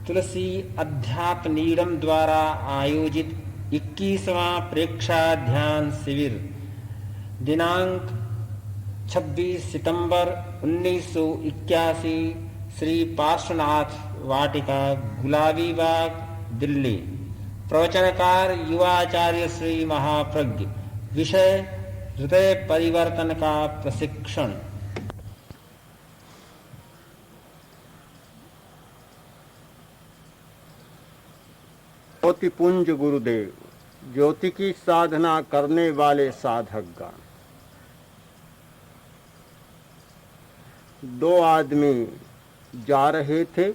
तुलसी अध्यापनीड़म द्वारा आयोजित 21वां प्रेक्षा ध्यान शिविर दिनांक 26 सितंबर 1981 श्री पार्श्वनाथ वाटिका, गुलाबी बाग, दिल्ली। प्रवचनकार युवाचार्य श्री महाप्रज्ञ। विषय हृदय परिवर्तन का प्रशिक्षण। ज्योतिपुंज गुरुदेव, ज्योति की साधना करने वाले साधकगण। दो आदमी जा रहे थे,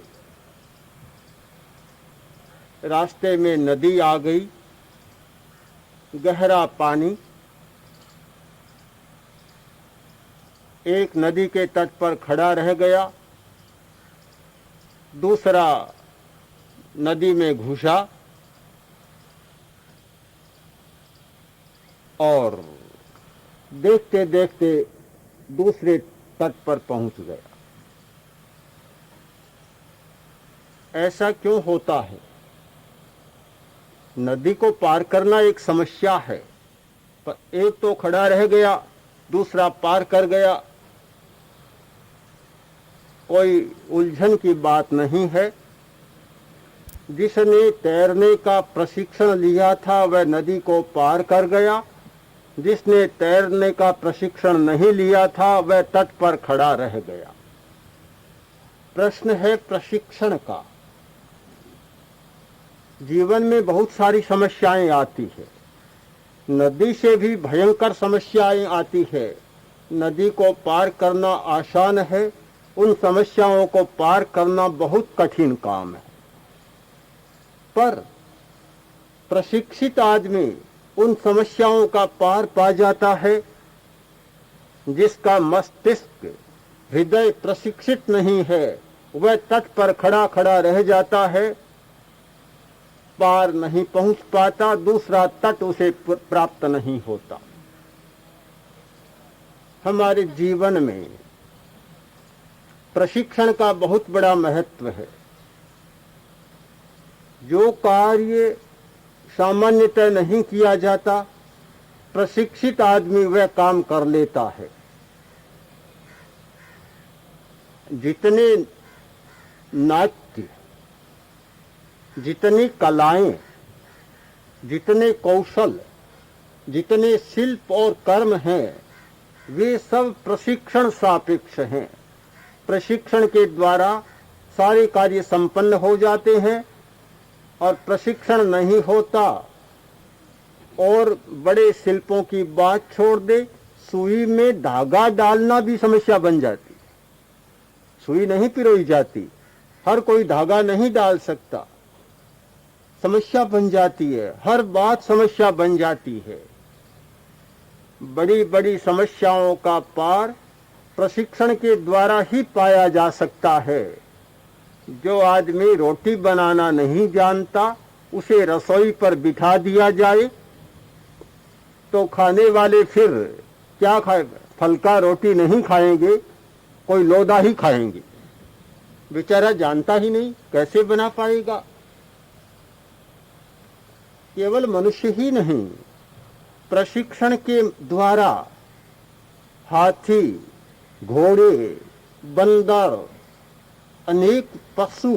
रास्ते में नदी आ गई, गहरा पानी। एक नदी के तट पर खड़ा रह गया, दूसरा नदी में घुसा और देखते देखते दूसरे तट पर पहुंच गया। ऐसा क्यों होता है? नदी को पार करना एक समस्या है, पर एक तो खड़ा रह गया, दूसरा पार कर गया। कोई उलझन की बात नहीं है। जिसने तैरने का प्रशिक्षण लिया था वह नदी को पार कर गया, जिसने तैरने का प्रशिक्षण नहीं लिया था वह तट पर खड़ा रह गया। प्रश्न है प्रशिक्षण का। जीवन में बहुत सारी समस्याएं आती है, नदी से भी भयंकर समस्याएं आती है। नदी को पार करना आसान है, उन समस्याओं को पार करना बहुत कठिन काम है। पर प्रशिक्षित आदमी उन समस्याओं का पार पा जाता है। जिसका मस्तिष्क हृदय प्रशिक्षित नहीं है वह तट पर खड़ा खड़ा रह जाता है, पार नहीं पहुंच पाता, दूसरा तट उसे प्राप्त नहीं होता। हमारे जीवन में प्रशिक्षण का बहुत बड़ा महत्व है। जो कार्य सामान्यतः नहीं किया जाता, प्रशिक्षित आदमी वह काम कर लेता है। जितने नाट्य, जितनी कलाएं, जितने कौशल, जितने शिल्प और कर्म हैं, वे सब प्रशिक्षण सापेक्ष हैं। प्रशिक्षण के द्वारा सारे कार्य संपन्न हो जाते हैं, और प्रशिक्षण नहीं होता और बड़े शिल्पों की बात छोड़ दे, सुई में धागा डालना भी समस्या बन जाती। सुई नहीं पिरोई जाती, हर कोई धागा नहीं डाल सकता, समस्या बन जाती है। हर बात समस्या बन जाती है। बड़ी बड़ी समस्याओं का पार प्रशिक्षण के द्वारा ही पाया जा सकता है। जो आदमी रोटी बनाना नहीं जानता, उसे रसोई पर बिठा दिया जाए तो खाने वाले फिर क्या खाए? फलका रोटी नहीं खाएंगे, कोई लोदा ही खाएंगे। बेचारा जानता ही नहीं, कैसे बना पाएगा? केवल मनुष्य ही नहीं, प्रशिक्षण के द्वारा हाथी, घोड़े, बंदर, अनेक पशु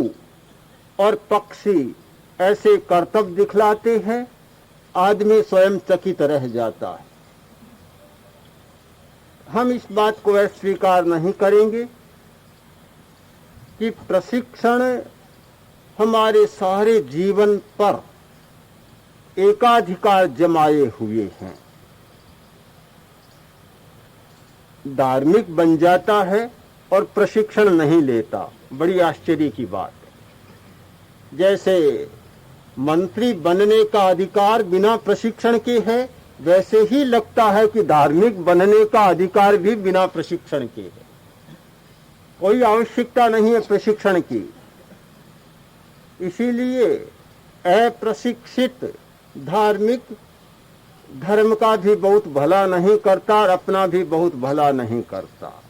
और पक्षी ऐसे करतब दिखलाते हैं, आदमी स्वयं चकित रह जाता है। हम इस बात को अस्वीकार नहीं करेंगे कि प्रशिक्षण हमारे सारे जीवन पर एकाधिकार जमाए हुए हैं। धार्मिक बन जाता है और प्रशिक्षण नहीं लेता, बड़ी आश्चर्य की बात है। जैसे मंत्री बनने का अधिकार बिना प्रशिक्षण के है, वैसे ही लगता है कि धार्मिक बनने का अधिकार भी बिना प्रशिक्षण के है। कोई आवश्यकता नहीं है प्रशिक्षण की। इसीलिए अप्रशिक्षित धार्मिक धर्म का भी बहुत भला नहीं करता और अपना भी बहुत भला नहीं करता।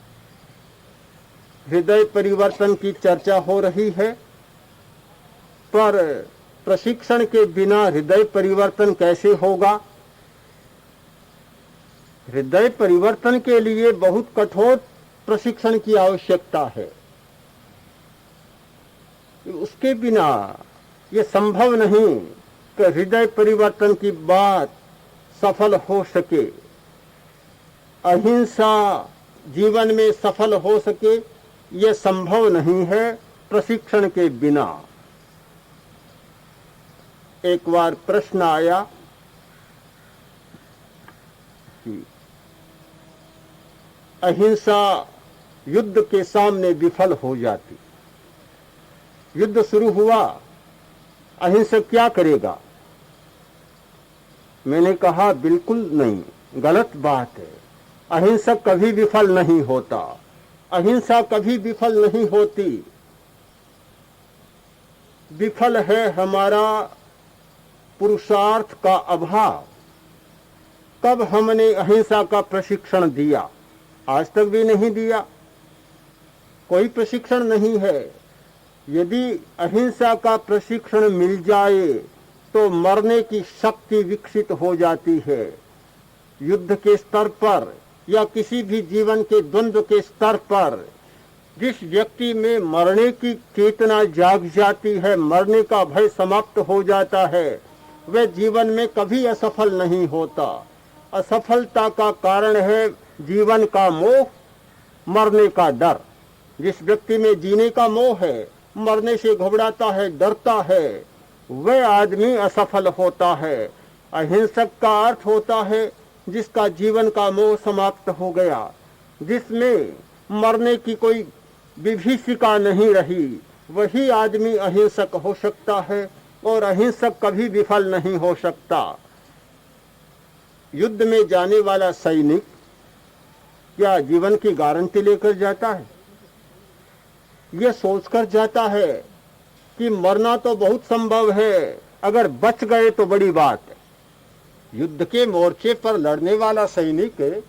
हृदय परिवर्तन की चर्चा हो रही है। पर प्रशिक्षण के बिना हृदय परिवर्तन कैसे होगा? हृदय परिवर्तन के लिए बहुत कठोर प्रशिक्षण की आवश्यकता है। उसके बिना ये संभव नहीं कि हृदय परिवर्तन की बात सफल हो सके, अहिंसा जीवन में सफल हो सके, ये संभव नहीं है प्रशिक्षण के बिना। एक बार प्रश्न आया कि अहिंसा युद्ध के सामने विफल हो जाती, युद्ध शुरू हुआ, अहिंसक क्या करेगा? मैंने कहा बिल्कुल नहीं, गलत बात है। अहिंसक कभी विफल नहीं होता, अहिंसा कभी विफल नहीं होती। विफल है हमारा पुरुषार्थ का अभाव। कब हमने अहिंसा का प्रशिक्षण दिया? आज तक भी नहीं दिया, कोई प्रशिक्षण नहीं है। यदि अहिंसा का प्रशिक्षण मिल जाए तो मरने की शक्ति विकसित हो जाती है। युद्ध के स्तर पर या किसी भी जीवन के द्वंद्व के स्तर पर जिस व्यक्ति में मरने की चेतना जाग जाती है, मरने का भय समाप्त हो जाता है, वह जीवन में कभी असफल नहीं होता। असफलता का कारण है जीवन का मोह, मरने का डर। जिस व्यक्ति में जीने का मोह है, मरने से घबराता है, डरता है, वह आदमी असफल होता है। अहिंसक का अर्थ होता है जिसका जीवन का मोह समाप्त हो गया, जिसमें मरने की कोई विभीषिका नहीं रही, वही आदमी अहिंसक हो सकता है। और अहिंसक कभी विफल नहीं हो सकता। युद्ध में जाने वाला सैनिक क्या जीवन की गारंटी लेकर जाता है? यह सोचकर जाता है कि मरना तो बहुत संभव है, अगर बच गए तो बड़ी बात है। युद्ध के मोर्चे पर लड़ने वाला सैनिक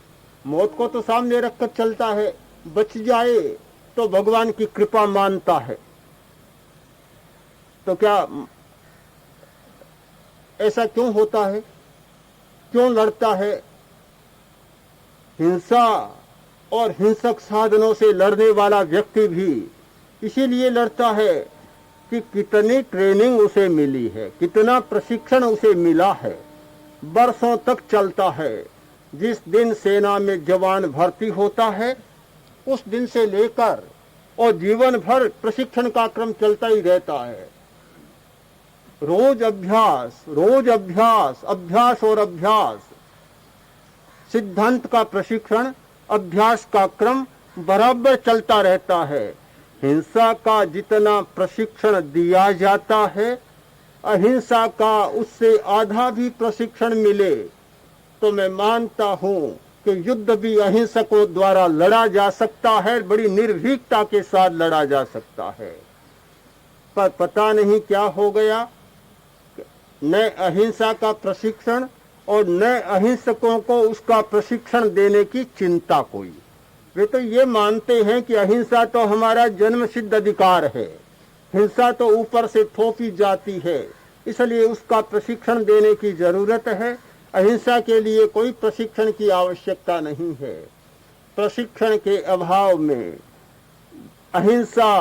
मौत को तो सामने रखकर चलता है, बच जाए तो भगवान की कृपा मानता है। तो क्या ऐसा क्यों होता है? क्यों लड़ता है? हिंसा और हिंसक साधनों से लड़ने वाला व्यक्ति भी इसीलिए लड़ता है कि कितनी ट्रेनिंग उसे मिली है, कितना प्रशिक्षण उसे मिला है, बरसों तक चलता है। जिस दिन सेना में जवान भर्ती होता है, उस दिन से लेकर और जीवन भर प्रशिक्षण का क्रम चलता ही रहता है। रोज अभ्यास, रोज अभ्यास, अभ्यास और अभ्यास। सिद्धांत का प्रशिक्षण, अभ्यास का क्रम बराबर चलता रहता है। हिंसा का जितना प्रशिक्षण दिया जाता है, अहिंसा का उससे आधा भी प्रशिक्षण मिले तो मैं मानता हूं कि युद्ध भी अहिंसकों द्वारा लड़ा जा सकता है, बड़ी निर्भीकता के साथ लड़ा जा सकता है। पर पता नहीं क्या हो गया, न अहिंसा का प्रशिक्षण और न अहिंसकों को उसका प्रशिक्षण देने की चिंता कोई। वे तो ये मानते हैं कि अहिंसा तो हमारा जन्म सिद्ध अधिकार है, हिंसा तो ऊपर से थोपी जाती है, इसलिए उसका प्रशिक्षण देने की जरूरत है। अहिंसा के लिए कोई प्रशिक्षण की आवश्यकता नहीं है। प्रशिक्षण के अभाव में अहिंसा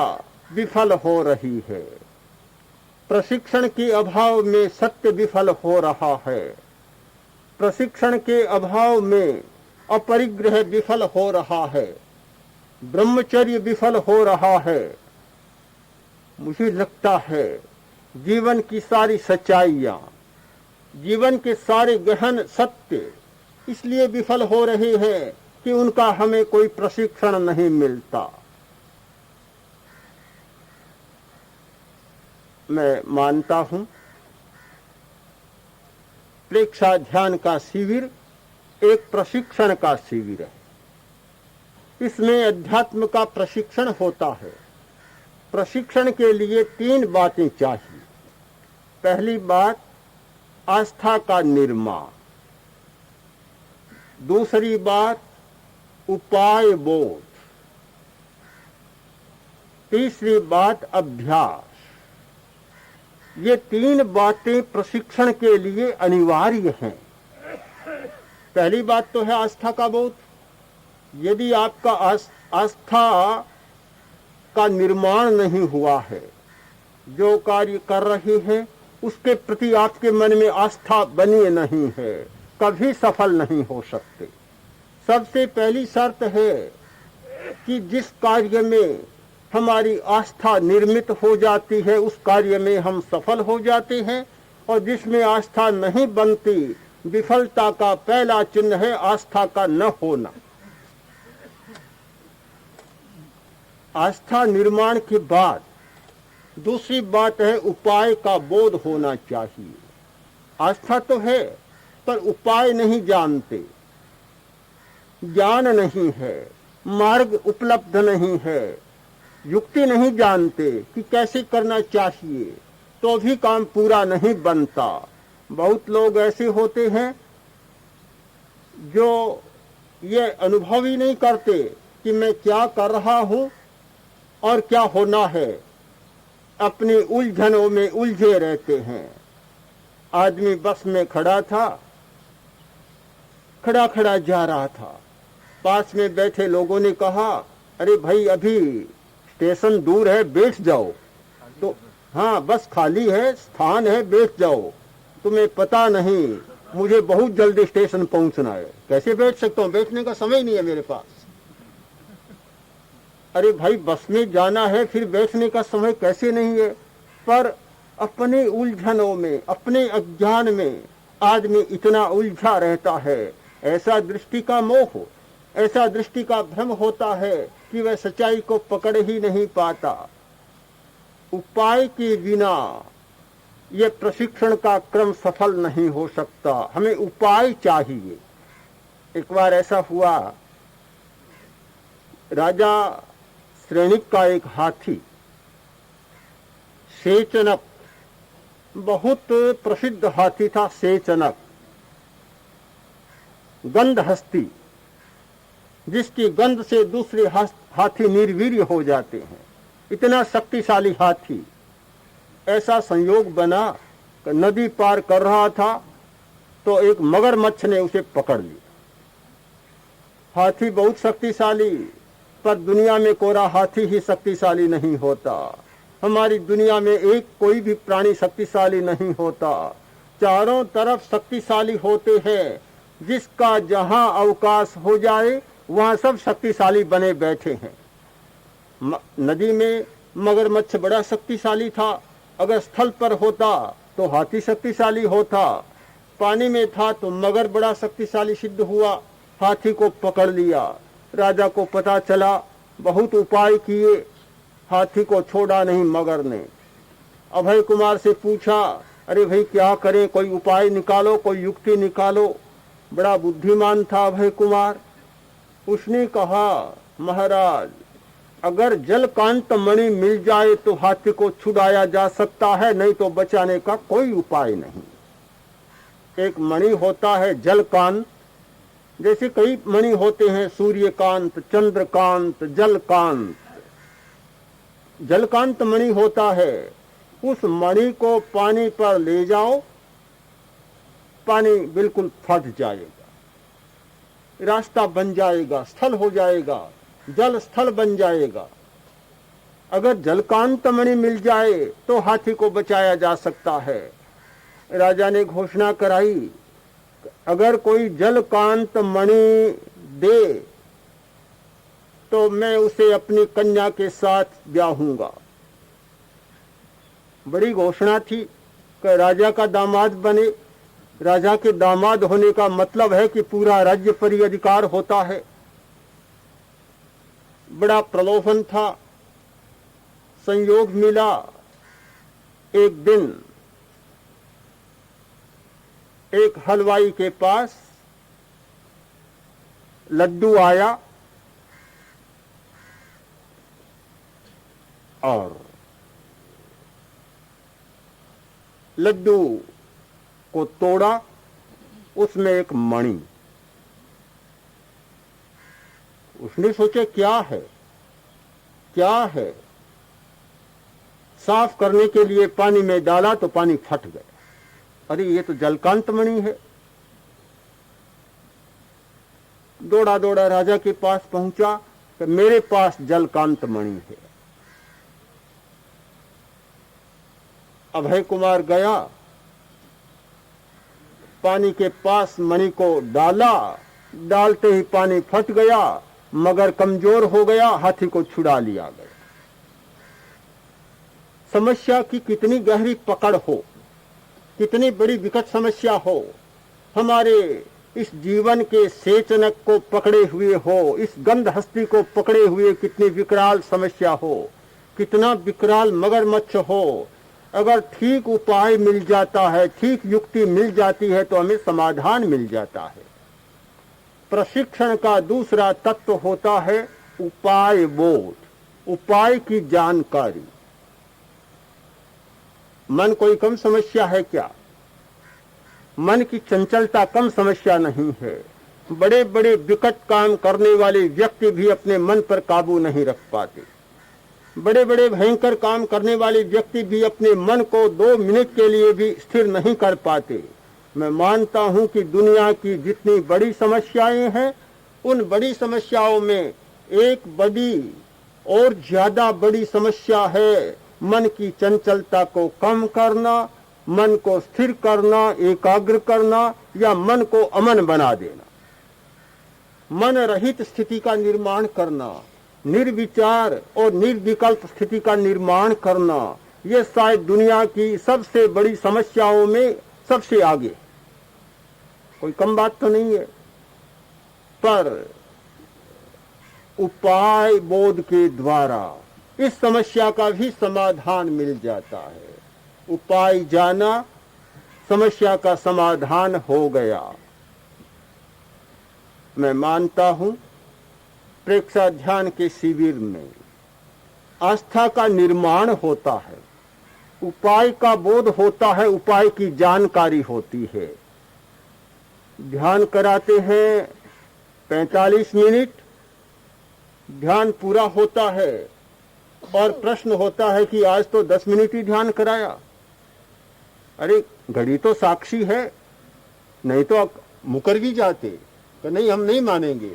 विफल हो रही है, प्रशिक्षण के अभाव में सत्य विफल हो रहा है, प्रशिक्षण के अभाव में अपरिग्रह विफल हो रहा है, ब्रह्मचर्य विफल हो रहा है। मुझे लगता है जीवन की सारी सच्चाइयां, जीवन के सारे गहन सत्य इसलिए विफल हो रहे हैं कि उनका हमें कोई प्रशिक्षण नहीं मिलता। मैं मानता हूं प्रेक्षा ध्यान का शिविर एक प्रशिक्षण का शिविर है। इसमें अध्यात्म का प्रशिक्षण होता है। प्रशिक्षण के लिए 3 बातें चाहिए। पहली बात, आस्था का निर्माण। दूसरी बात, उपाय बोध। तीसरी बात, अभ्यास। ये तीन बातें प्रशिक्षण के लिए अनिवार्य हैं। पहली बात तो है आस्था का बोध। यदि आपका आस्था का निर्माण नहीं हुआ है, जो कार्य कर रहे हैं उसके प्रति आपके मन में आस्था बनी नहीं है, कभी सफल नहीं हो सकते। सबसे पहली शर्त है कि जिस कार्य में हमारी आस्था निर्मित हो जाती है उस कार्य में हम सफल हो जाते हैं, और जिसमें आस्था नहीं बनती, विफलता का पहला चिन्ह है आस्था का न होना। आस्था निर्माण के बाद दूसरी बात है उपाय का बोध होना चाहिए। आस्था तो है पर उपाय नहीं जानते, ज्ञान नहीं है, मार्ग उपलब्ध नहीं है, युक्ति नहीं जानते कि कैसे करना चाहिए, तो भी काम पूरा नहीं बनता। बहुत लोग ऐसे होते हैं जो ये अनुभव ही नहीं करते कि मैं क्या कर रहा हूं और क्या होना है, अपनी उलझनों में उलझे रहते हैं। आदमी बस में खड़ा था, खड़ा खड़ा जा रहा था, पास में बैठे लोगों ने कहा, अरे भाई अभी स्टेशन दूर है, बैठ जाओ। तो हाँ, बस खाली है, स्थान है, बैठ जाओ। तुम्हें पता नहीं मुझे बहुत जल्दी स्टेशन पहुंचना है। कैसे बैठ सकता हूँ, बैठने का समय नहीं है मेरे पास। अरे भाई बस में जाना है, फिर बैठने का समय कैसे नहीं है। पर अपने उलझनों में, अपने अज्ञान में आदमी इतना उलझा रहता है, ऐसा दृष्टि का मोह, ऐसा दृष्टि का भ्रम होता है कि वह सच्चाई को पकड़ ही नहीं पाता। उपाय के बिना यह प्रशिक्षण का क्रम सफल नहीं हो सकता, हमें उपाय चाहिए। एक बार ऐसा हुआ, राजा श्रेणिक का एक हाथी सेचनक, बहुत प्रसिद्ध हाथी था सेचनक, गंध हस्ती, जिसकी गंध से दूसरे हाथी निर्वीर्य हो जाते हैं, इतना शक्तिशाली हाथी। ऐसा संयोग बना कि नदी पार कर रहा था तो एक मगरमच्छ ने उसे पकड़ लिया। हाथी बहुत शक्तिशाली, पर दुनिया में कोरा हाथी ही शक्तिशाली नहीं होता। हमारी दुनिया में एक कोई भी प्राणी शक्तिशाली नहीं होता, चारों तरफ शक्तिशाली होते हैं। जिसका जहां अवकाश हो जाए वहां सब शक्तिशाली बने बैठे हैं। नदी में मगरमच्छ बड़ा शक्तिशाली था, अगर स्थल पर होता तो हाथी शक्तिशाली होता, पानी में था तो मगर बड़ा शक्तिशाली सिद्ध हुआ, हाथी को पकड़ लिया। राजा को पता चला, बहुत उपाय किए, हाथी को छोड़ा नहीं मगर ने। अभय कुमार से पूछा, अरे भाई क्या करें, कोई उपाय निकालो, कोई युक्ति निकालो। बड़ा बुद्धिमान था अभय कुमार। उसने कहा, महाराज अगर जलकांत मणि मिल जाए तो हाथी को छुड़ाया जा सकता है, नहीं तो बचाने का कोई उपाय नहीं। एक मणि होता है जलकांत, जैसे कई मणि होते हैं, सूर्यकांत, चंद्रकांत, जलकांत। जलकांत मणि होता है, उस मणि को पानी पर ले जाओ, पानी बिल्कुल फट जाएगा, रास्ता बन जाएगा, स्थल हो जाएगा, जल स्थल बन जाएगा। अगर जलकांत मणि मिल जाए तो हाथी को बचाया जा सकता है। राजा ने घोषणा कराई, अगर कोई जलकांत मणि दे तो मैं उसे अपनी कन्या के साथ ब्याहूंगा। बड़ी घोषणा थी कि राजा का दामाद बने। राजा के दामाद होने का मतलब है कि पूरा राज्य पर ही अधिकार होता है। बड़ा प्रलोभन था। संयोग मिला, एक दिन एक हलवाई के पास लड्डू आया और लड्डू को तोड़ा, उसमें एक मणि। उसने सोचा क्या है, क्या है? साफ करने के लिए पानी में डाला तो पानी फट गया। अरे ये तो जलकांत मणि है। दौड़ा दौड़ा राजा के पास पहुंचा कि मेरे पास जलकांत मणि है। अभय कुमार गया, पानी के पास मणि को डाला, डालते ही पानी फट गया, मगर कमजोर हो गया, हाथी को छुड़ा लिया गया। समस्या की कितनी गहरी पकड़ हो, कितनी बड़ी विकट समस्या हो, हमारे इस जीवन के सेचनक को पकड़े हुए हो, इस गंध हस्ती को पकड़े हुए कितनी विकराल समस्या हो, कितना विकराल मगरमच्छ हो, अगर ठीक उपाय मिल जाता है, ठीक युक्ति मिल जाती है तो हमें समाधान मिल जाता है। प्रशिक्षण का दूसरा तत्व होता है उपाय बोध, उपाय की जानकारी। मन कोई कम समस्या है क्या? मन की चंचलता कम समस्या नहीं है। बड़े बड़े विकट काम करने वाले व्यक्ति भी अपने मन पर काबू नहीं रख पाते। बड़े बड़े भयंकर काम करने वाले व्यक्ति भी अपने मन को 2 मिनट के लिए भी स्थिर नहीं कर पाते। मैं मानता हूं कि दुनिया की जितनी बड़ी समस्याएं हैं, उन बड़ी समस्याओं में एक बड़ी और ज्यादा बड़ी समस्या है मन की चंचलता को कम करना, मन को स्थिर करना, एकाग्र करना, या मन को अमन बना देना। मन रहित स्थिति का निर्माण करना, निर्विचार और निर्विकल्प स्थिति का निर्माण करना, ये शायद दुनिया की सबसे बड़ी समस्याओं में सबसे आगे। कोई कम बात तो नहीं है। पर उपाय बोध के द्वारा इस समस्या का भी समाधान मिल जाता है। उपाय जाना, समस्या का समाधान हो गया। मैं मानता हूं प्रेक्षा ध्यान के शिविर में आस्था का निर्माण होता है, उपाय का बोध होता है, उपाय की जानकारी होती है। ध्यान कराते हैं 45 मिनट, ध्यान पूरा होता है और प्रश्न होता है कि आज तो 10 मिनट ही ध्यान कराया। अरे घड़ी तो साक्षी है, नहीं तो मुकर भी जाते तो नहीं, हम नहीं मानेंगे।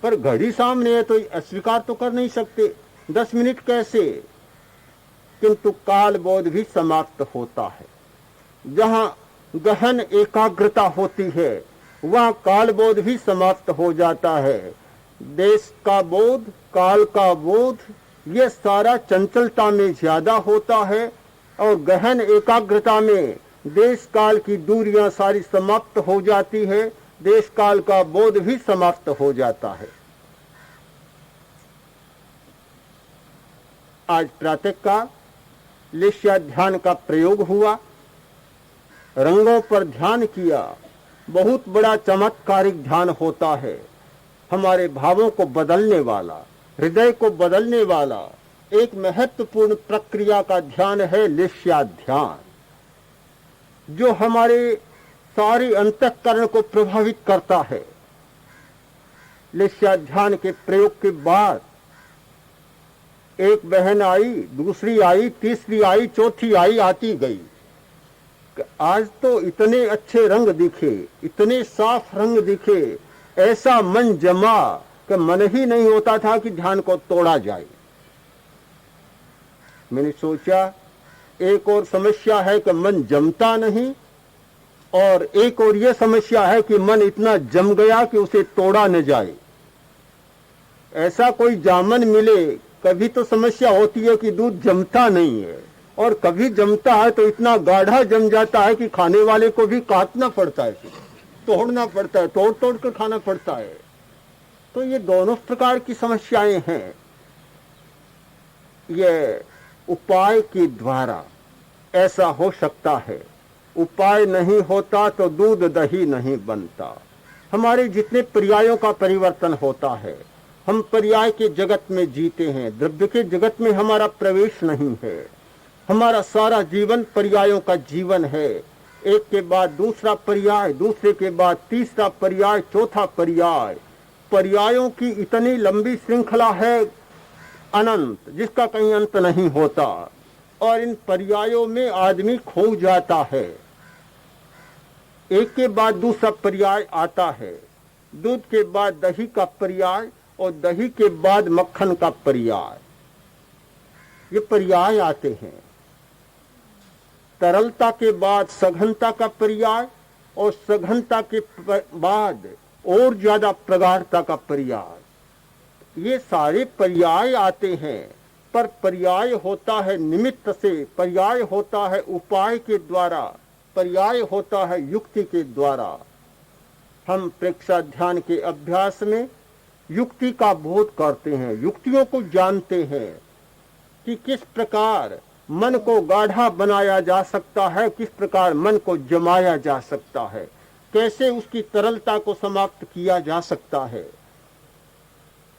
पर घड़ी सामने है तो अस्वीकार तो कर नहीं सकते। 10 मिनट कैसे? किंतु काल बोध भी समाप्त होता है। जहां गहन एकाग्रता होती है वहां काल बोध भी समाप्त हो जाता है। देश का बोध, काल का बोध, ये सारा चंचलता में ज्यादा होता है और गहन एकाग्रता में देश काल की दूरियां सारी समाप्त हो जाती है, देश काल का बोध भी समाप्त हो जाता है। आज प्रातः काल लेस्या ध्यान का प्रयोग हुआ, रंगों पर ध्यान किया। बहुत बड़ा चमत्कारिक ध्यान होता है, हमारे भावों को बदलने वाला, हृदय को बदलने वाला एक महत्वपूर्ण प्रक्रिया का ध्यान है लेस्या ध्यान, जो हमारे सारे अंतःकरण को प्रभावित करता है। लेस्या ध्यान के प्रयोग के बाद एक बहन आई, दूसरी आई, तीसरी आई, चौथी आई, आती गई। आज तो इतने अच्छे रंग दिखे, इतने साफ रंग दिखे, ऐसा मन जमा कि मन ही नहीं होता था कि ध्यान को तोड़ा जाए। मैंने सोचा एक और समस्या है कि मन जमता नहीं, और एक और यह समस्या है कि मन इतना जम गया कि उसे तोड़ा न जाए। ऐसा कोई जामन मिले, कभी तो समस्या होती है कि दूध जमता नहीं है, और कभी जमता है तो इतना गाढ़ा जम जाता है कि खाने वाले को भी काटना पड़ता है, तोड़ना पड़ता है, तोड़ तोड़ कर खाना पड़ता है। तो ये दोनों प्रकार की समस्याएं हैं। ये उपाय के द्वारा ऐसा हो सकता है। उपाय नहीं होता तो दूध दही नहीं बनता। हमारे जितने पर्यायों का परिवर्तन होता है, हम पर्याय के जगत में जीते हैं, द्रव्य के जगत में हमारा प्रवेश नहीं है। हमारा सारा जीवन पर्यायों का जीवन है। एक के बाद दूसरा पर्याय, दूसरे के बाद तीसरा पर्याय, चौथा पर्याय। पर्यायों की इतनी लंबी श्रृंखला है अनंत, जिसका कहीं अंत नहीं होता। और इन पर्यायों में आदमी खो जाता है। एक के बाद दूसरा पर्याय आता है। दूध के बाद दही का पर्याय और दही के बाद मक्खन का पर्याय, ये पर्याय आते हैं। तरलता के बाद सघनता का पर्याय और सघनता के बाद और ज्यादा प्रगाढ़ता का पर्याय, ये सारे पर्याय आते हैं। पर पर्याय होता है निमित्त से, पर्याय होता है उपाय के द्वारा, पर्याय होता है युक्ति के द्वारा। हम प्रेक्षा ध्यान के अभ्यास में युक्ति का बोध करते हैं, युक्तियों को जानते हैं कि किस प्रकार मन को गाढ़ा बनाया जा सकता है, किस प्रकार मन को जमाया जा सकता है, कैसे उसकी तरलता को समाप्त किया जा सकता है।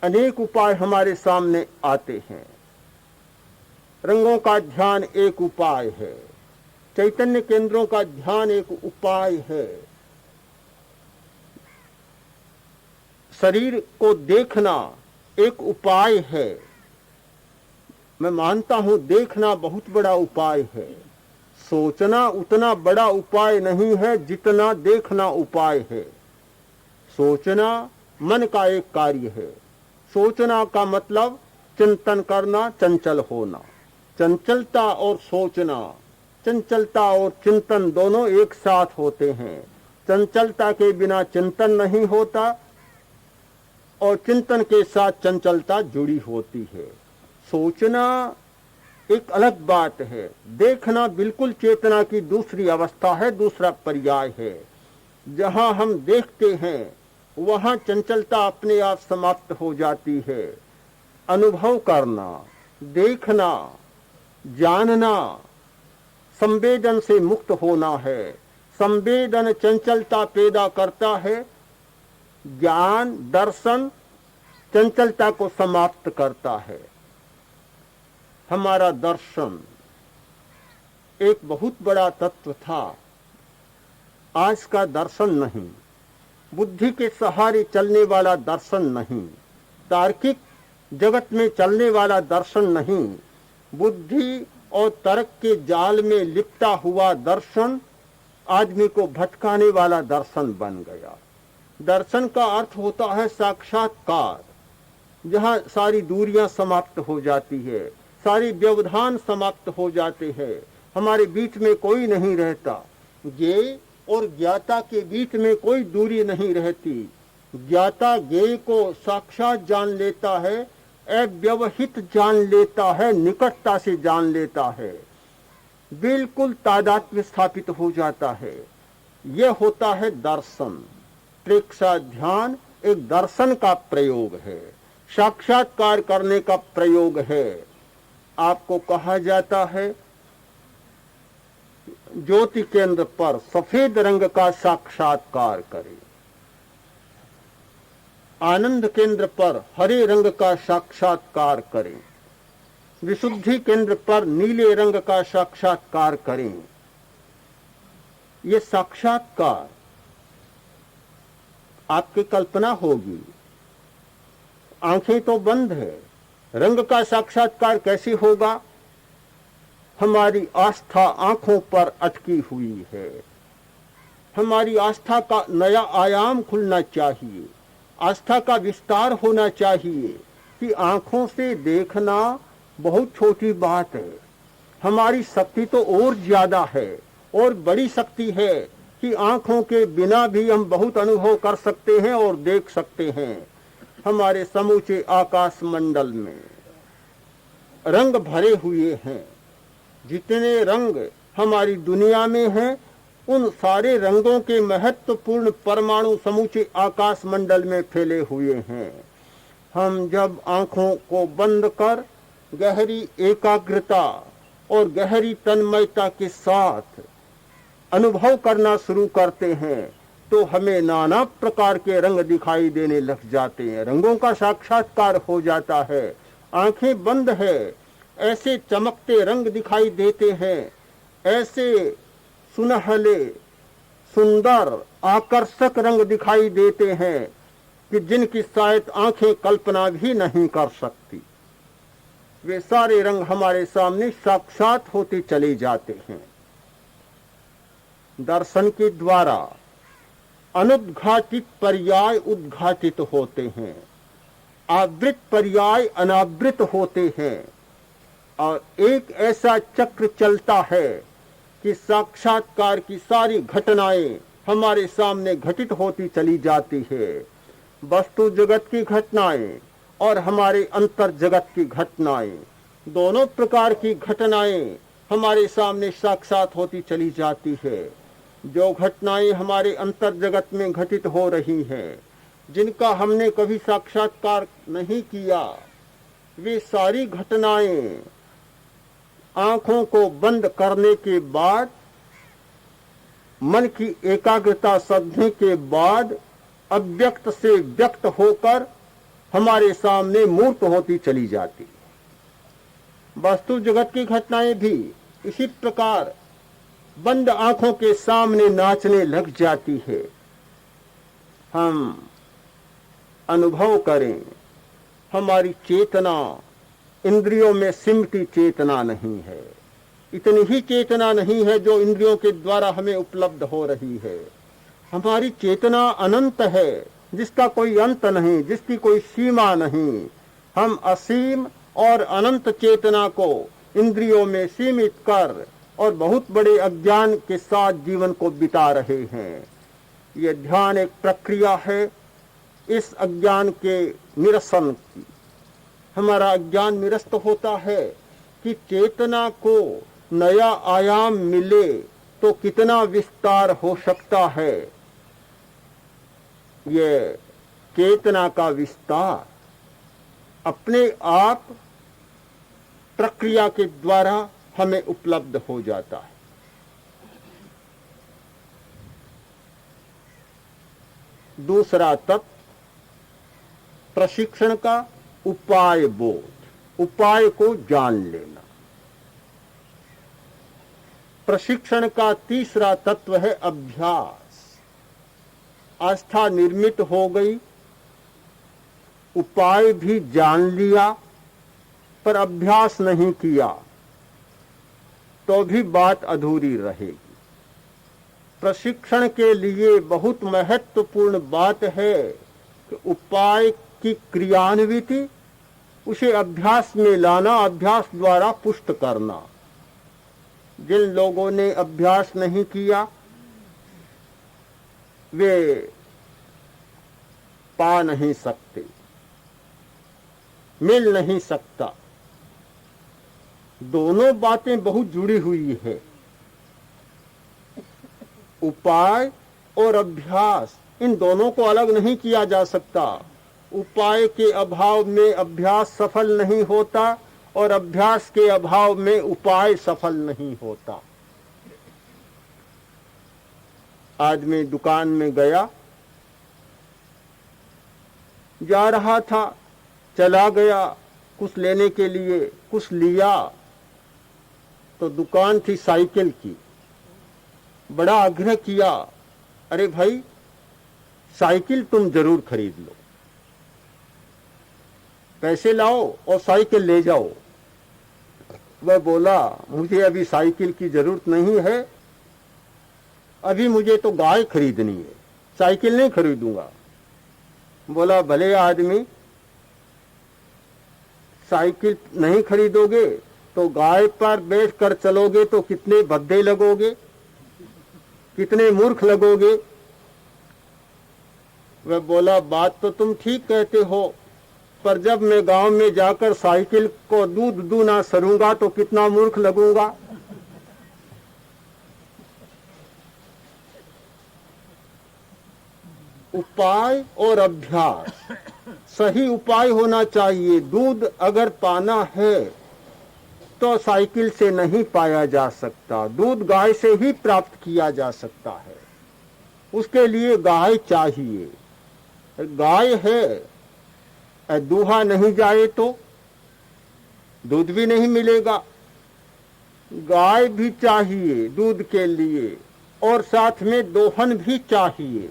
अनेक उपाय हमारे सामने आते हैं। रंगों का ध्यान एक उपाय है, चैतन्य केंद्रों का ध्यान एक उपाय है, शरीर को देखना एक उपाय है। मैं मानता हूं देखना बहुत बड़ा उपाय है। सोचना उतना बड़ा उपाय नहीं है जितना देखना उपाय है। सोचना मन का एक कार्य है। सोचना का मतलब चिंतन करना, चंचल होना। चंचलता और सोचना, चंचलता और चिंतन दोनों एक साथ होते हैं। चंचलता के बिना चिंतन नहीं होता और चिंतन के साथ चंचलता जुड़ी होती है। सोचना एक अलग बात है, देखना बिल्कुल चेतना की दूसरी अवस्था है, दूसरा पर्याय है। जहां हम देखते हैं वहां चंचलता अपने आप समाप्त हो जाती है। अनुभव करना, देखना, जानना, संवेदन से मुक्त होना है। संवेदन चंचलता पैदा करता है, ज्ञान दर्शन चंचलता को समाप्त करता है। हमारा दर्शन एक बहुत बड़ा तत्व था, आज का दर्शन नहीं। बुद्धि के सहारे चलने वाला दर्शन नहीं, तार्किक जगत में चलने वाला दर्शन नहीं, बुद्धि और तर्क के जाल में लिपटा हुआ दर्शन आदमी को भटकाने वाला दर्शन बन गया। दर्शन का अर्थ होता है साक्षात्कार, जहाँ सारी दूरियां समाप्त हो जाती है, सारी व्यवधान समाप्त हो जाते हैं, हमारे बीच में कोई नहीं रहता। ज्ञेय और ज्ञाता के बीच में कोई दूरी नहीं रहती। ज्ञाता ज्ञेय को साक्षात जान लेता है, अव्यवहित जान लेता है, निकटता से जान लेता है, बिल्कुल तादात्म्य स्थापित हो जाता है। यह होता है दर्शन। प्रेक्षा ध्यान एक दर्शन का प्रयोग है, साक्षात्कार करने का प्रयोग है। आपको कहा जाता है ज्योति केंद्र पर सफेद रंग का साक्षात्कार करें, आनंद केंद्र पर हरे रंग का साक्षात्कार करें, विशुद्धि केंद्र पर नीले रंग का साक्षात्कार करें। ये साक्षात्कार आपकी कल्पना होगी, आंखें तो बंद है, रंग का साक्षात्कार कैसे होगा? हमारी आस्था आंखों पर अटकी हुई है। हमारी आस्था का नया आयाम खुलना चाहिए, आस्था का विस्तार होना चाहिए कि आंखों से देखना बहुत छोटी बात है। हमारी शक्ति तो और ज्यादा है और बड़ी शक्ति है कि आंखों के बिना भी हम बहुत अनुभव कर सकते हैं और देख सकते हैं। हमारे समूचे आकाश मंडल में रंग भरे हुए हैं। जितने रंग हमारी दुनिया में हैं, उन सारे रंगों के महत्वपूर्ण परमाणु समूचे आकाश मंडल में फैले हुए हैं। हम जब आंखों को बंद कर गहरी एकाग्रता और गहरी तन्मयता के साथ अनुभव करना शुरू करते हैं तो हमें नाना प्रकार के रंग दिखाई देने लग जाते हैं। रंगों का साक्षात्कार हो जाता है। आंखें बंद है, ऐसे चमकते रंग दिखाई देते हैं, ऐसे सुनहले सुंदर आकर्षक रंग दिखाई देते हैं कि जिनकी शायद आंखें कल्पना भी नहीं कर सकती। वे सारे रंग हमारे सामने साक्षात होते चले जाते हैं। दर्शन के द्वारा अनुद्घाटित पर्याय उद्घाटित होते हैं, आवृत पर्याय अनावृत होते हैं, और एक ऐसा चक्र चलता है कि साक्षात्कार की सारी घटनाएं हमारे सामने घटित होती चली जाती है। वस्तु जगत की घटनाएं और हमारे अंतर जगत की घटनाएं, दोनों प्रकार की घटनाएं हमारे सामने साक्षात होती चली जाती है। जो घटनाएं हमारे अंतर जगत में घटित हो रही हैं, जिनका हमने कभी साक्षात्कार नहीं किया, वे सारी घटनाएं आंखों को बंद करने के बाद, मन की एकाग्रता साधने के बाद अव्यक्त से व्यक्त होकर हमारे सामने मूर्त होती चली जाती है। वास्तु जगत की घटनाएं भी इसी प्रकार बंद आंखों के सामने नाचने लग जाती है। हम अनुभव करें, हमारी चेतना इंद्रियों में सिमटी चेतना नहीं है, इतनी ही चेतना नहीं है जो इंद्रियों के द्वारा हमें उपलब्ध हो रही है। हमारी चेतना अनंत है, जिसका कोई अंत नहीं, जिसकी कोई सीमा नहीं। हम असीम और अनंत चेतना को इंद्रियों में सीमित कर और बहुत बड़े अज्ञान के साथ जीवन को बिता रहे हैं। ये ध्यान एक प्रक्रिया है इस अज्ञान के निरसन की। हमारा अज्ञान निरस्त होता है कि चेतना को नया आयाम मिले तो कितना विस्तार हो सकता है। ये चेतना का विस्तार अपने आप प्रक्रिया के द्वारा हमें उपलब्ध हो जाता है। दूसरा तत्व प्रशिक्षण का उपाय बोध, उपाय को जान लेना। प्रशिक्षण का तीसरा तत्व है अभ्यास। आस्था निर्मित हो गई, उपाय भी जान लिया, पर अभ्यास नहीं किया तो भी बात अधूरी रहेगी। प्रशिक्षण के लिए बहुत महत्वपूर्ण बात है कि उपाय की क्रियान्विति, उसे अभ्यास में लाना, अभ्यास द्वारा पुष्ट करना। जिन लोगों ने अभ्यास नहीं किया वे पा नहीं सकते, मिल नहीं सकता। दोनों बातें बहुत जुड़ी हुई है। उपाय और अभ्यास, इन दोनों को अलग नहीं किया जा सकता। उपाय के अभाव में अभ्यास सफल नहीं होता और अभ्यास के अभाव में उपाय सफल नहीं होता। आदमी दुकान में गया, जा रहा था, चला गया कुछ लेने के लिए, कुछ लिया तो दुकान थी साइकिल की। बड़ा आग्रह किया, अरे भाई साइकिल तुम जरूर खरीद लो, पैसे लाओ और साइकिल ले जाओ। वह बोला, मुझे अभी साइकिल की जरूरत नहीं है, अभी मुझे तो गाय खरीदनी है, साइकिल नहीं खरीदूंगा। बोला, भले आदमी, साइकिल नहीं खरीदोगे तो गाय पर बैठ कर चलोगे तो कितने भद्दे लगोगे, कितने मूर्ख लगोगे। वह बोला, बात तो तुम ठीक कहते हो, पर जब मैं गांव में जाकर साइकिल को दूध दूना सरूंगा तो कितना मूर्ख लगूंगा। उपाय और अभ्यास, सही उपाय होना चाहिए। दूध अगर पाना है तो साइकिल से नहीं पाया जा सकता, दूध गाय से ही प्राप्त किया जा सकता है। उसके लिए गाय चाहिए। गाय है, दूहा नहीं जाए तो दूध भी नहीं मिलेगा। गाय भी चाहिए दूध के लिए और साथ में दोहन भी चाहिए।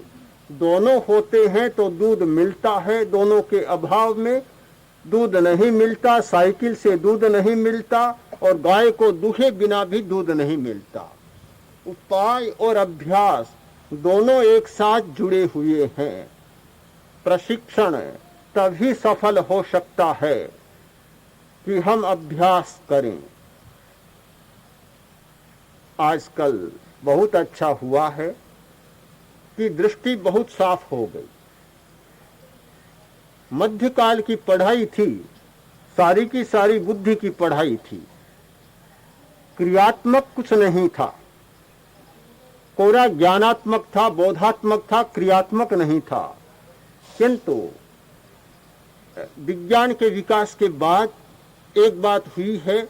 दोनों होते हैं तो दूध मिलता है, दोनों के अभाव में दूध नहीं मिलता, साइकिल से दूध नहीं मिलता, और गाय को दूहे बिना भी दूध नहीं मिलता। उपाय और अभ्यास दोनों एक साथ जुड़े हुए हैं। प्रशिक्षण तभी सफल हो सकता है कि हम अभ्यास करें। आजकल बहुत अच्छा हुआ है कि दृष्टि बहुत साफ हो गई। मध्यकाल की पढ़ाई थी, सारी की सारी बुद्धि की पढ़ाई थी, क्रियात्मक कुछ नहीं था, कोरा ज्ञानात्मक था, बोधात्मक था, क्रियात्मक नहीं था। किंतु विज्ञान के विकास के बाद एक बात हुई है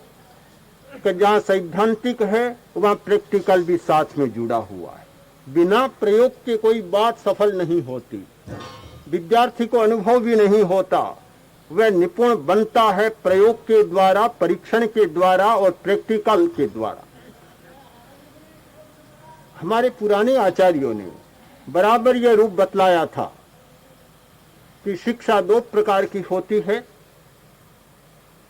कि जहाँ सैद्धांतिक है वहाँ प्रैक्टिकल भी साथ में जुड़ा हुआ है। बिना प्रयोग के कोई बात सफल नहीं होती, विद्यार्थी को अनुभव भी नहीं होता। वह निपुण बनता है प्रयोग के द्वारा, परीक्षण के द्वारा और प्रैक्टिकल के द्वारा। हमारे पुराने आचार्यों ने बराबर यह रूप बतलाया था कि शिक्षा दो प्रकार की होती है,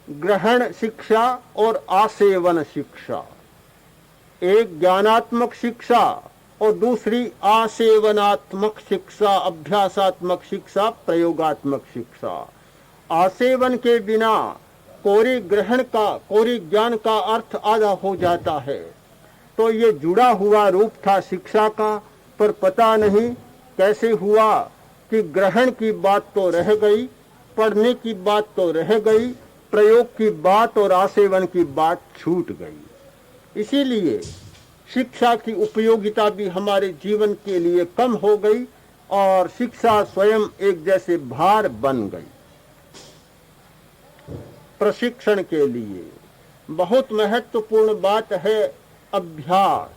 ग्रहण शिक्षा और आसेवन शिक्षा। एक ज्ञानात्मक शिक्षा और दूसरी आसेवनात्मक शिक्षा, अभ्यासात्मक शिक्षा, प्रयोगात्मक शिक्षा। आसेवन के बिना कोरे ग्रहण का, कोरे ज्ञान का अर्थ आधा हो जाता है। तो ये जुड़ा हुआ रूप था शिक्षा का, पर पता नहीं कैसे हुआ कि ग्रहण की बात तो रह गई, पढ़ने की बात तो रह गई, प्रयोग की बात और आसेवन की बात छूट गई। इसीलिए शिक्षा की उपयोगिता भी हमारे जीवन के लिए कम हो गई और शिक्षा स्वयं एक जैसे भार बन गई। प्रशिक्षण के लिए बहुत महत्वपूर्ण बात है अभ्यास।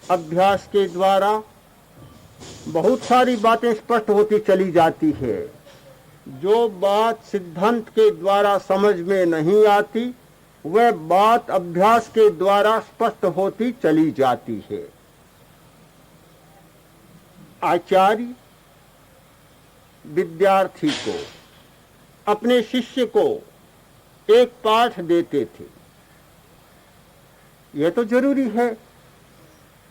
अभ्यास के द्वारा बहुत सारी बातें स्पष्ट होती चली जाती है। जो बात सिद्धांत के द्वारा समझ में नहीं आती, वह बात अभ्यास के द्वारा स्पष्ट होती चली जाती है। आचार्य विद्यार्थी को, अपने शिष्य को एक पाठ देते थे। यह तो जरूरी है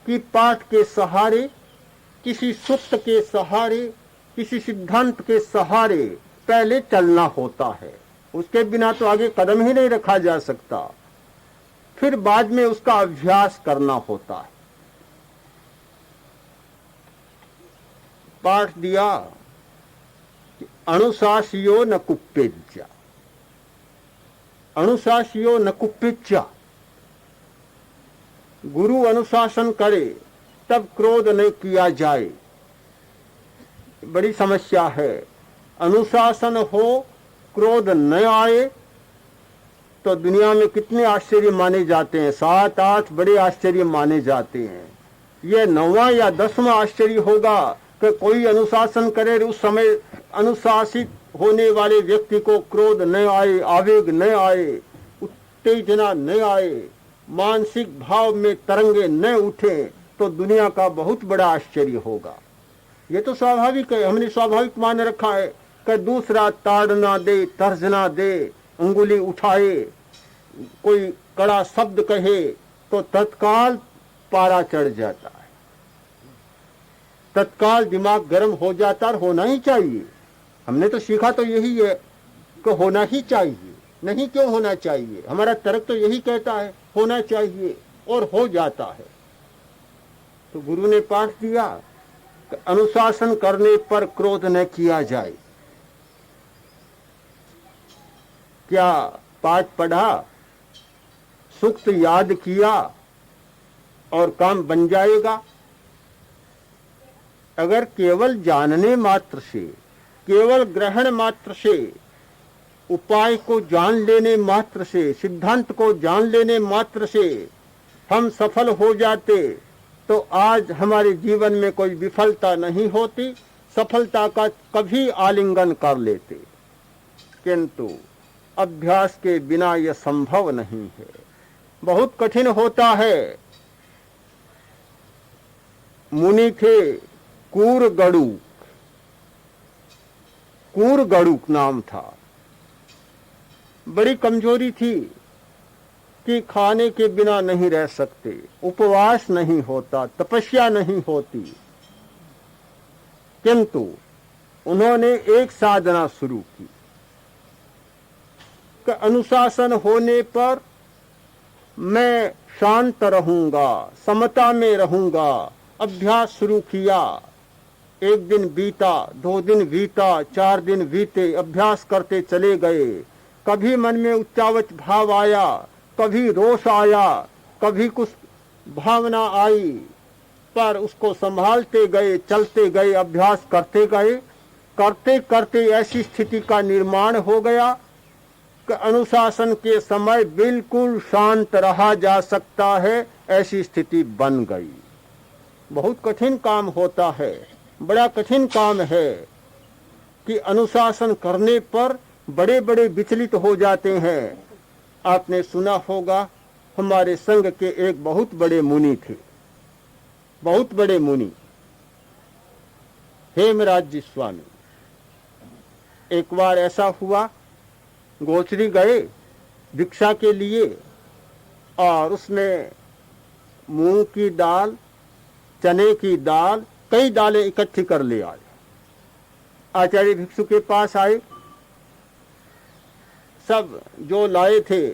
कि पाठ के सहारे, किसी सूत्र के सहारे, किसी सिद्धांत के सहारे पहले चलना होता है। उसके बिना तो आगे कदम ही नहीं रखा जा सकता। फिर बाद में उसका अभ्यास करना होता है। पाठ दिया कि अनुशासियो न कुप्पेज्या, अनुशासियो न कुप्पेज्या। गुरु अनुशासन करे तब क्रोध नहीं किया जाए। बड़ी समस्या है। अनुशासन हो, क्रोध न आए तो दुनिया में कितने आश्चर्य माने जाते हैं। 7-8 बड़े आश्चर्य माने जाते हैं। ये 9वां या 10वां आश्चर्य होगा कि कोई अनुशासन करे, उस समय अनुशासित होने वाले व्यक्ति को क्रोध न आए, आवेग न आए, उत्तेजना न आए, मानसिक भाव में तरंगे न उठे, तो दुनिया का बहुत बड़ा आश्चर्य होगा। ये तो स्वाभाविक है, हमने स्वाभाविक मान रखा है कि दूसरा ताड़ना दे, तर्जना दे, उंगली उठाए, कोई कड़ा शब्द कहे तो तत्काल पारा चढ़ जाता है, तत्काल दिमाग गर्म हो जाता है। होना ही चाहिए। हमने तो सीखा तो यही है कि होना ही चाहिए। नहीं क्यों होना चाहिए? हमारा तर्क तो यही कहता है होना चाहिए, और हो जाता है। तो गुरु ने पाठ दिया कि अनुशासन करने पर क्रोध न किया जाए। क्या पाठ पढ़ा, सूक्त याद किया और काम बन जाएगा? अगर केवल जानने मात्र से, केवल ग्रहण मात्र से, उपाय को जान लेने मात्र से, सिद्धांत को जान लेने मात्र से हम सफल हो जाते तो आज हमारे जीवन में कोई विफलता नहीं होती, सफलता का कभी आलिंगन कर लेते। किंतु अभ्यास के बिना यह संभव नहीं है, बहुत कठिन होता है। मुनि थे कूर गड़ू, कूर गड़ुक नाम था। बड़ी कमजोरी थी कि खाने के बिना नहीं रह सकते, उपवास नहीं होता, तपस्या नहीं होती, किंतु उन्होंने एक साधना शुरू की कि अनुशासन होने पर मैं शांत रहूंगा, समता में रहूंगा। अभ्यास शुरू किया। एक दिन बीता, 2 दिन बीता, 4 दिन बीते, अभ्यास करते चले गए। कभी मन में उच्चावच भाव आया, कभी रोष आया, कभी कुछ भावना आई, पर उसको संभालते गए, चलते गए, अभ्यास करते गए। करते करते ऐसी स्थिति का निर्माण हो गया कि अनुशासन के समय बिल्कुल शांत रहा जा सकता है, ऐसी स्थिति बन गई। बहुत कठिन काम होता है, बड़ा कठिन काम है कि अनुशासन करने पर बड़े बड़े विचलित हो जाते हैं। आपने सुना होगा, हमारे संघ के एक बहुत बड़े मुनि थे, बहुत बड़े मुनि, हेमराज जी स्वामी। एक बार ऐसा हुआ, गोचरी गए भिक्षा के लिए और उसमें मूंग की दाल, चने की दाल, कई दालें इकट्ठी कर ले आए। आचार्य भिक्षु के पास आए, सब जो लाए थे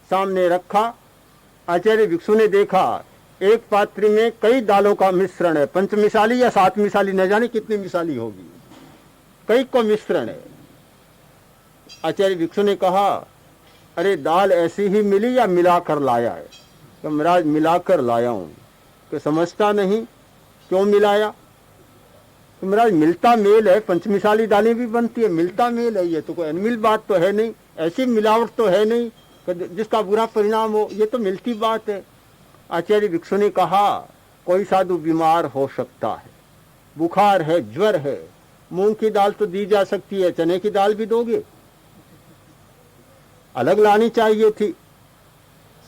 सामने रखा। आचार्य भिक्षु ने देखा एक पात्र में कई दालों का मिश्रण है, 5 मिसाली या 7 मिसाली, न जाने कितनी मिसाली होगी, कई को मिश्रण है। आचार्य भिक्षु ने कहा, अरे दाल ऐसी ही मिली या मिलाकर लाया है? तो महाराज मिलाकर लाया हूं। तो समझता नहीं क्यों मिलाया? तो महाराज मिलता मेल है, 5 मिसाली दालें भी बनती है, मिलता मेल है, ये तो कोई अनमिल बात तो है नहीं, ऐसी मिलावट तो है नहीं जिसका बुरा परिणाम हो, ये तो मिलती बात है। आचार्य भिक्षु ने कहा, कोई साधु बीमार हो सकता है, बुखार है, ज्वर है, मूंग की दाल तो दी जा सकती है, चने की दाल भी दोगे? अलग लानी चाहिए थी।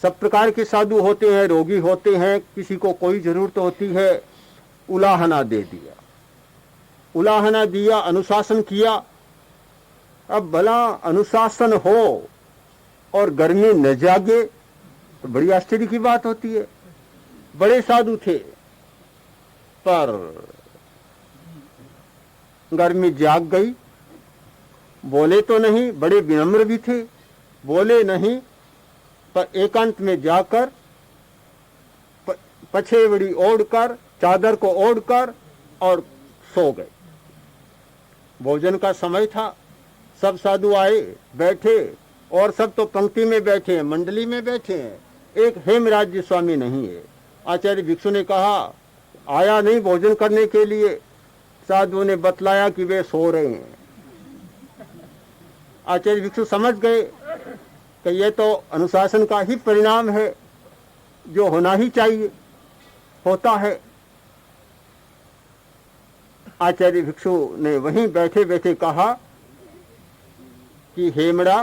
सब प्रकार के साधु होते हैं, रोगी होते हैं, किसी को कोई जरूरत होती है। उलाहना दे दिया, उलाहना दिया, अनुशासन किया। अब भला अनुशासन हो और गर्मी न जागे तो बड़ी आश्चर्य की बात होती है। बड़े साधु थे पर गर्मी जाग गई, बोले तो नहीं, बड़े विनम्र भी थे, बोले नहीं, पर एकांत में जाकर पछेवड़ी ओढ़कर, चादर को ओढ़कर और सो गए। भोजन का समय था, सब साधु आए, बैठे, और सब तो पंक्ति में बैठे हैं, मंडली में बैठे हैं, एक हेमराज जी स्वामी नहीं है। आचार्य भिक्षु ने कहा, आया नहीं भोजन करने के लिए? साधु ने बतलाया कि वे सो रहे हैं। आचार्य भिक्षु समझ गए कि यह तो अनुशासन का ही परिणाम है, जो होना ही चाहिए, होता है। आचार्य भिक्षु ने वहीं बैठे बैठे कहा कि हेमड़ा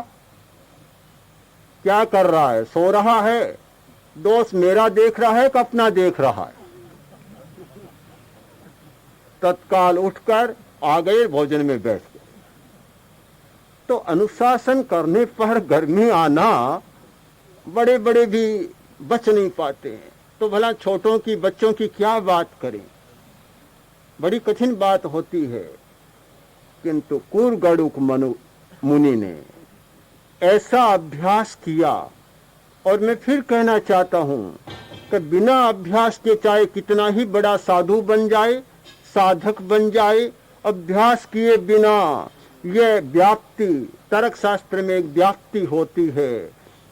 क्या कर रहा है? सो रहा है? दोस्त मेरा देख रहा है कि अपना देख रहा है? तत्काल उठकर आ गए, भोजन में बैठ गए। तो अनुशासन करने पर गर्मी आना, बड़े बड़े भी बच नहीं पाते हैं, तो भला छोटों की, बच्चों की क्या बात करें? बड़ी कठिन बात होती है। किंतु कूरगड़ुक मुनि ने ऐसा अभ्यास किया, और मैं फिर कहना चाहता हूं कि बिना अभ्यास के चाहे कितना ही बड़ा साधु बन जाए, साधक बन जाए, अभ्यास किए बिना यह व्याप्ति, तर्क शास्त्र में एक व्याप्ति होती है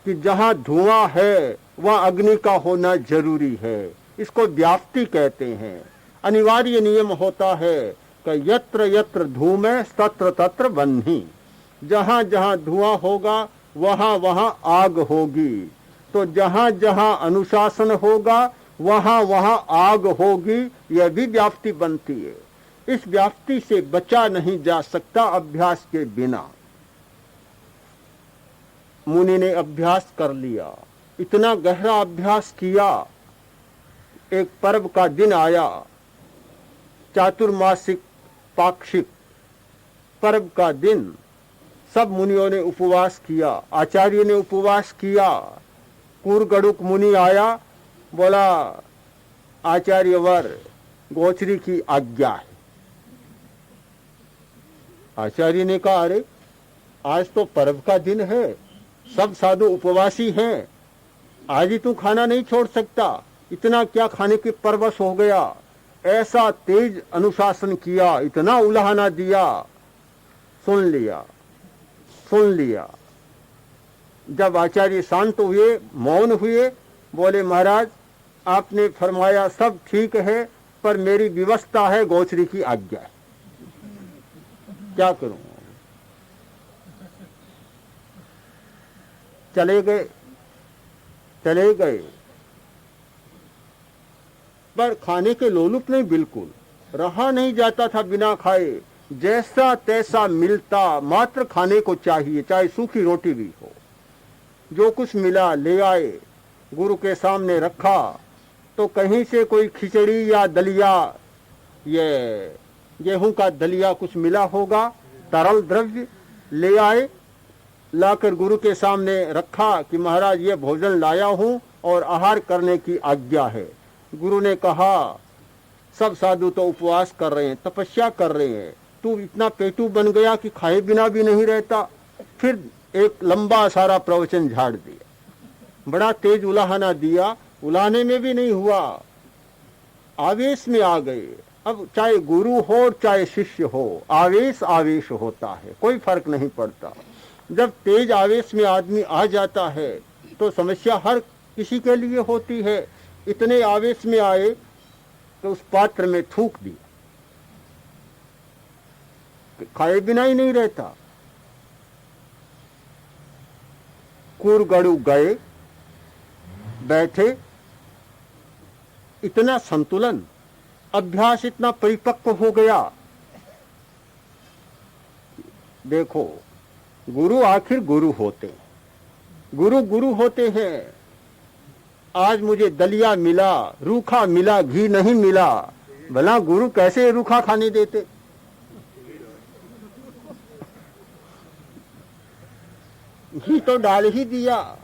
कि जहां धुआं है वहां अग्नि का होना जरूरी है। इसको व्याप्ति कहते हैं। अनिवार्य नियम होता है कि यत्र यत्र धूमे तत्र तत्र बन्ही, जहां जहां धुआं होगा वहां वहां आग होगी। तो जहां जहां अनुशासन होगा वहां वहां आग होगी, यह भी व्याप्ति बनती है। इस व्याप्ति से बचा नहीं जा सकता अभ्यास के बिना। मुनि ने अभ्यास कर लिया, इतना गहरा अभ्यास किया। एक पर्व का दिन आया, चातुर्मासिक पाक्षिक पर्व का दिन सब मुनियों ने उपवास किया, आचार्य ने उपवास किया। कूरगड़ुक मुनि आया, बोला आचार्यवर गोचरी की आज्ञा है। आचार्य ने कहा अरे आज तो पर्व का दिन है, सब साधु उपवासी हैं, आज ही तू खाना नहीं छोड़ सकता, इतना क्या खाने की परवश हो गया। ऐसा तेज अनुशासन किया, इतना उलाहना दिया। सुन लिया। जब आचार्य शांत हुए, मौन हुए, बोले महाराज आपने फरमाया सब ठीक है, पर मेरी व्यवस्था है, गोचरी की आज्ञा है, क्या करूं। चले गए, पर खाने के लोलुप नहीं, बिल्कुल रहा नहीं जाता था बिना खाए। जैसा तैसा मिलता, मात्र खाने को चाहिए, चाहे सूखी रोटी भी हो। जो कुछ मिला ले आए, गुरु के सामने रखा, तो कहीं से कोई खिचड़ी या दलिया, ये गेहूं का दलिया कुछ मिला होगा, तरल द्रव्य ले आए, लाकर गुरु के सामने रखा कि महाराज ये भोजन लाया हूं और आहार करने की आज्ञा है। गुरु ने कहा सब साधु तो उपवास कर रहे हैं, तपस्या कर रहे हैं, तू इतना पेटू बन गया कि खाए बिना भी नहीं रहता। फिर एक लंबा सारा प्रवचन झाड़ दिया, बड़ा तेज उलाहना दिया, उलाहने में भी नहीं हुआ, आवेश में आ गए। अब चाहे गुरु हो चाहे शिष्य हो, आवेश होता है, कोई फर्क नहीं पड़ता। जब तेज आवेश में आदमी आ जाता है तो समस्या हर किसी के लिए होती है। इतने आवेश में आए तो उस पात्र में थूक दिया, खाए बिना ही नहीं रहता। कूरगड़ु गए, बैठे, इतना संतुलन, अभ्यास इतना परिपक्व हो गया। देखो गुरु आखिर गुरु होते हैं, गुरु होते हैं। आज मुझे दलिया मिला, रूखा मिला, घी नहीं मिला, भला गुरु कैसे रूखा खाने देते। घी तो डाल ही दिया।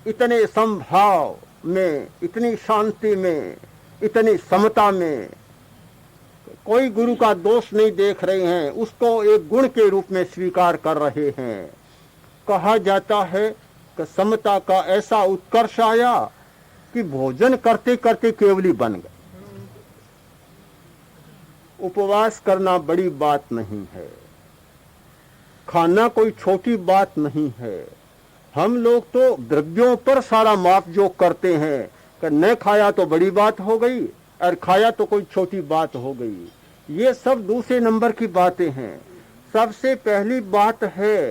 इतने समभाव में, इतनी शांति में, इतनी समता में, कोई गुरु का दोष नहीं देख रहे हैं, उसको एक गुण के रूप में स्वीकार कर रहे हैं। कहा जाता है कि समता का ऐसा उत्कर्ष आया कि भोजन करते करते केवली बन गए। उपवास करना बड़ी बात नहीं है, खाना कोई छोटी बात नहीं है। हम लोग तो द्रव्यों पर सारा माप जोक करते हैं कि न खाया तो बड़ी बात हो गई और खाया तो कोई छोटी बात हो गई। ये सब दूसरे नंबर की बातें हैं। सबसे पहली बात है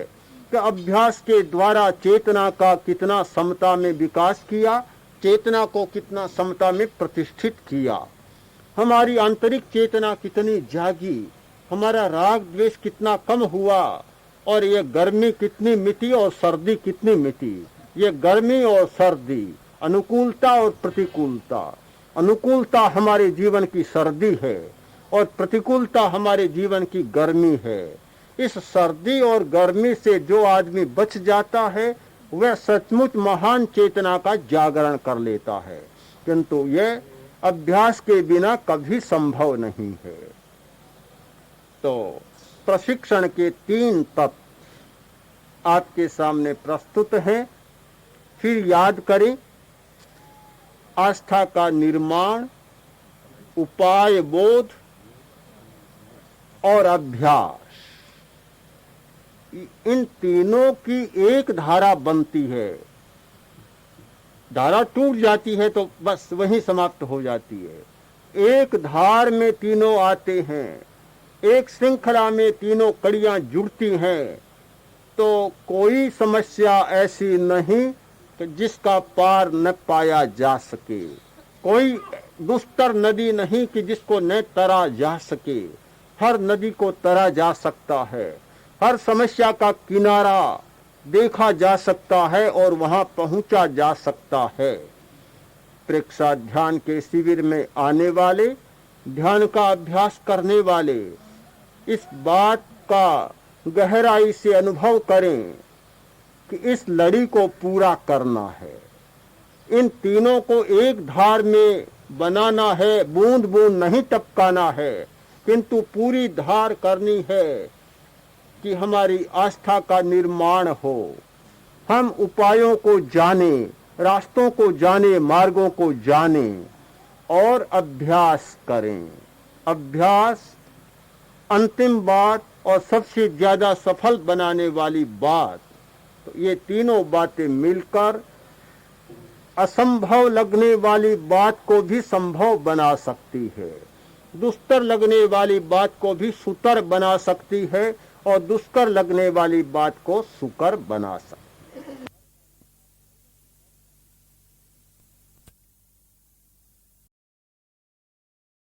कि अभ्यास के द्वारा चेतना का कितना समता में विकास किया, चेतना को कितना समता में प्रतिष्ठित किया, हमारी आंतरिक चेतना कितनी जागी, हमारा राग द्वेष कितना कम हुआ, और ये गर्मी कितनी मिटी और सर्दी कितनी मिटी। ये गर्मी और सर्दी, अनुकूलता और प्रतिकूलता, अनुकूलता हमारे जीवन की सर्दी है और प्रतिकूलता हमारे जीवन की गर्मी है। इस सर्दी और गर्मी से जो आदमी बच जाता है वह सचमुच महान चेतना का जागरण कर लेता है, किंतु यह अभ्यास के बिना कभी संभव नहीं है। तो प्रशिक्षण के 3 तत्व आपके सामने प्रस्तुत हैं। फिर याद करें, आस्था का निर्माण, उपाय बोध और अभ्यास, इन तीनों की एक धारा बनती है। धारा टूट जाती है तो बस वहीं समाप्त हो जाती है। एक धार में तीनों आते हैं, एक श्रृंखला में तीनों कड़ियां जुड़ती हैं, तो कोई समस्या ऐसी नहीं कि जिसका पार न पाया जा सके, कोई दुस्तर नदी नहीं कि जिसको न तरा जा सके। हर नदी को तरा जा सकता है, हर समस्या का किनारा देखा जा सकता है और वहां पहुंचा जा सकता है। प्रेक्षा ध्यान के शिविर में आने वाले, ध्यान का अभ्यास करने वाले इस बात का गहराई से अनुभव करें कि इस लड़ी को पूरा करना है, इन तीनों को एक धार में बनाना है, बूंद बूंद नहीं टपकाना है, किंतु पूरी धार करनी है कि हमारी आस्था का निर्माण हो। हम उपायों को जाने, रास्तों को जाने, मार्गों को जाने और अभ्यास करें। अभ्यास अंतिम बात और सबसे ज्यादा सफल बनाने वाली बात। तो ये तीनों बातें मिलकर असंभव लगने वाली बात को भी संभव बना सकती है, दुष्कर लगने वाली बात को भी सुकर बना सकती है और दुष्कर लगने वाली बात को सुकर बना सकती है।